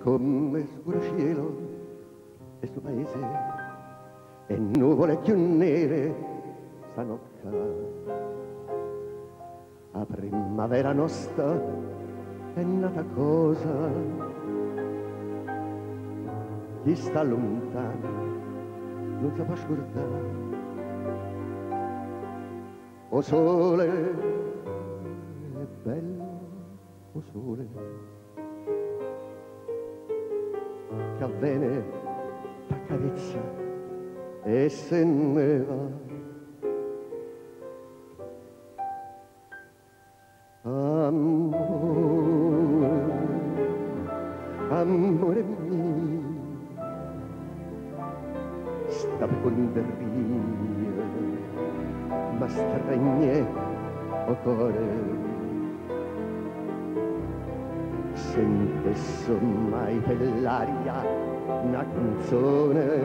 come scuro cielo e sto paese e nuvole più nere stanotte. A primavera nostra è nata cosa, chi sta lontano non si fa scordare. O sole, è bello, o sole, che avvene t'accarezza e se ne va. Amore, amore mio, sta peconderia, ma stregne o cuore. Sentesse mai per l'aria una canzone,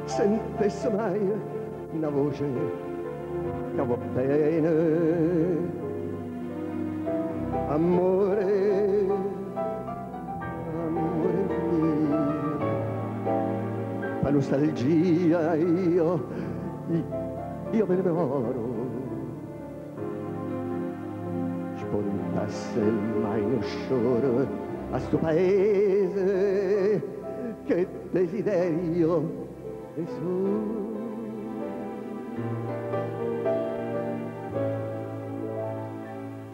sentesse mai una voce che va bene. Amore, amore mio, la nostalgia io me ne moro. Spuntasse mai uno sciore a sto paese, che desiderio e su.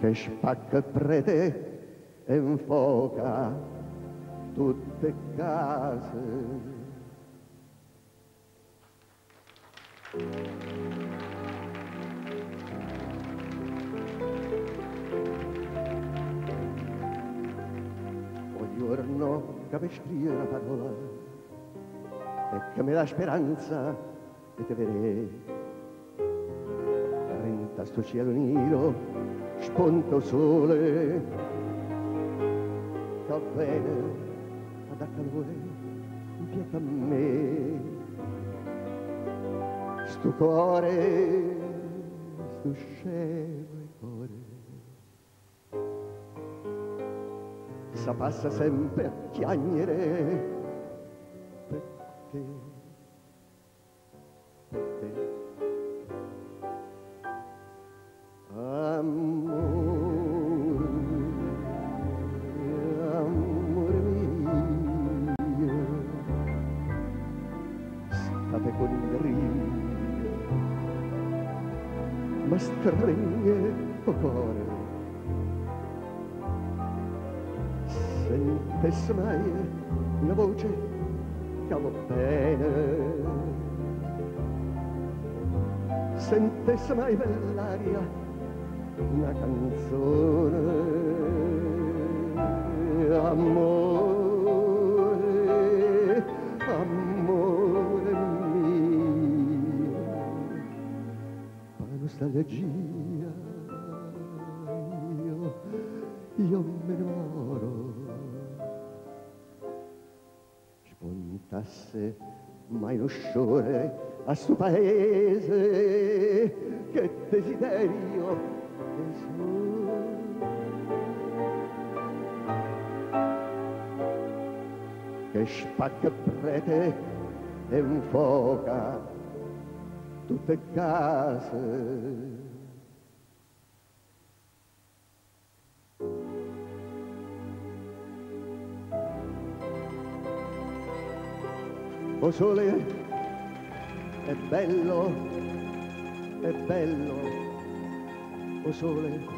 Che spacca prete e infoca tutte case. Un giorno che mi scrive una parola e che mi dà speranza di te vedere. Renta sto cielo nero, spunto sole, che avvene a da calore in pietà a me. Sto cuore, sto scevole cuore, sa passa sempre a chiagnere per te, per te. Amore, amore mio, state con il rio, ma stregne o cuore. Sentesse mai una voce che va bene, sentesse mai per l'aria una canzone. Amore, amore mio, la nostalgia io me ne moro. Spuntasse mai lo sciore a sto paese, che desiderio e su. Che spacca prete e infoca tutte case. O sole, è bello, o sole,